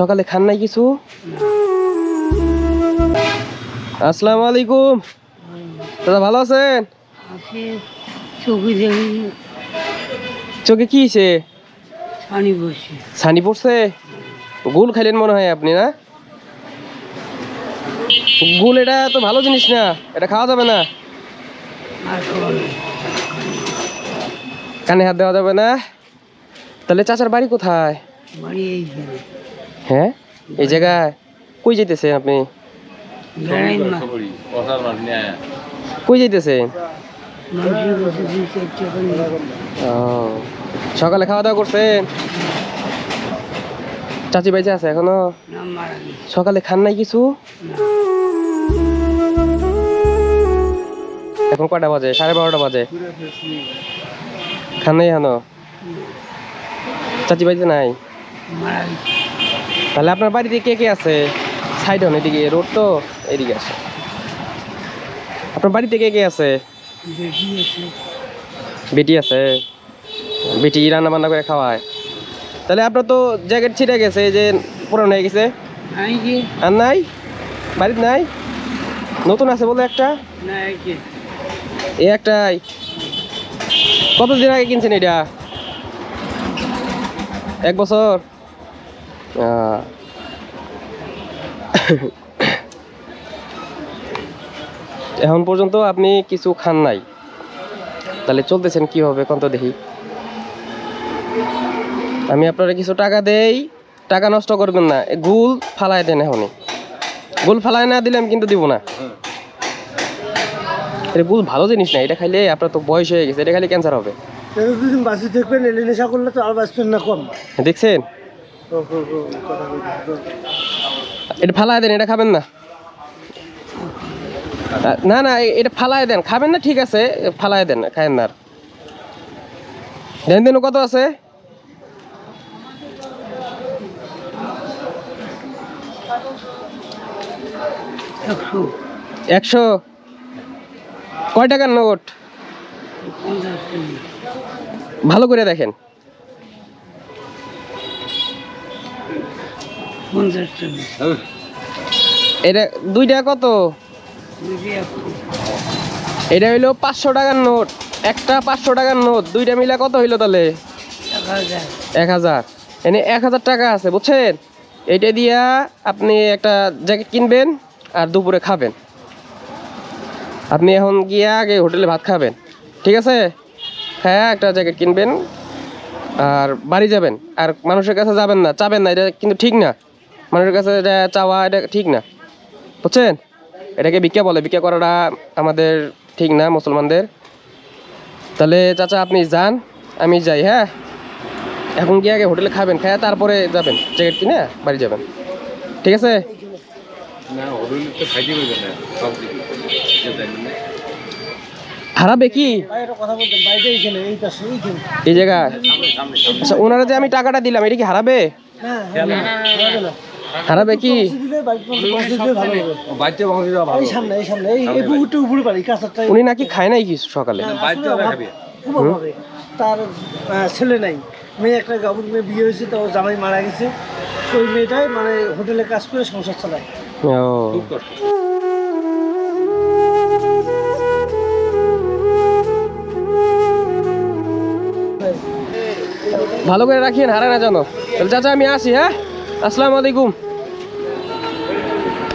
সকালে খান নাই কিছু? আসসালামু আলাইকুম দাদা, ভালো আছেন? চোখে কি হয়েছে? ছানি পড়ছে। গুল খাইলেন মনে হয় আপনি, না? গুল এটা তো ভালো জিনিস না, এটা খাওয়া যাবে না। কানে হাত দেওয়া যাবে না। তাহলে চাচার বাড়ি কোথায়? হ্যাঁ, এই জায়গায়। কই যাইতেছেন আপনি? কই যাইতেছেন? সকালে খাওয়া দাওয়া করছেন? চাচি বাইচে আছে এখনো? সকালে খান নাই কিছু? এখন কটা বাজে? 12:30 বাজে। খান নাই এখনো? চাচি বাইচে নাই? তাহলে আপনার বাড়িতে কে কে আছে? সাইড হন, এদিকে রোড তো, এদিকে আসে। আপনার বাড়িতে কে কে আছে? বেটি আছে। বেটি রান্না বান্না করে খাওয়ায়। তাহলে আপনার তো জ্যাকেট ছিঁড়ে গেছে, যে পুরানো হয়ে গেছে। আর নাই? বাড়িতে নাই? নতুন আছে বলে একটা? এই একটাই? কতদিন আগে কিনছেন এটা? 1 বছর? এখন পর্যন্ত আপনি কিছু খান নাই, তাহলে চলতেছেন কিভাবে কোন তো দেখি। আমি আপনারা কিছু টাকা দেই, টাকা নষ্ট করবেন না। গুল ফালাই দেন এখনই। গুল ফালাই না দিলে আমি কিন্তু দিব না। এটা গুল ভালো জিনিস না, এটা খাইলে আপনার তো বয়স হয়ে গেছে, এটা খাইলে ক্যান্সার হবে। দেখছেন? এটা ফালাই দেন, এটা খাবেন না। না না, এটা ফালাই দেন, খাবেন না ঠিক আছে, ফালাই দেন, খায়েন না। দেন দেন, কত আছে? 100? কয় টাকার নোট? ভালো করে দেখেন। 50 টাকা। এটা 2 টাকা কত? এটা হইলো 500 টাকার নোট। একটা 500 টাকার নোট, 2টা মিলে কত হইলো তাহলে? 1000। এনে 1000 টাকা আছে, বুঝছেন? এইটা দিয়া আপনি একটা জ্যাকেট কিনবেন আর দুপুরে খাবেন। আপনি এখন গিয়ে আগে হোটেলে ভাত খাবেন, ঠিক আছে? হ্যাঁ, একটা জ্যাকেট কিনবেন আর বাড়ি যাবেন। আর মানুষের কাছে যাবেন না, চাবেন না, এটা কিন্তু ঠিক না। মানুষের কাছে এটা চাওয়া, এটা ঠিক না, বুঝছেন? এটাকে ভিক্ষা বলে। ভিক্ষা করাটা আমাদের ঠিক না, মুসলমানদের। তাহলে চাচা আপনি যান, আমি যাই। হ্যাঁ, এখন গিয়ে আগে হোটেলে খাবেন, খায় তারপরে যাবেন জ্যাকেট কিনে বাড়ি যাবেন, ঠিক আছে? হারাবে কি এই জায়গায়? আচ্ছা, ওনারা যে আমি টাকাটা দিলাম, এটা কি হারাবে? হারাবে কি? উনি নাকি খায় নাই কিছু সকালে। তার ছেলে নাই, মেয়ে একটা গাবুর মেয়ে বিয়ে হয়েছে, তো জামাই মারা গেছে। ওই মেয়েটাই মানে হোটেলে কাজ করে সংসার চালায়। ভালো করে রাখিয়েন, হারায় না জানো। তাহলে চাচা আমি আসি। হ্যাঁ, আসসালামু আলাইকুম।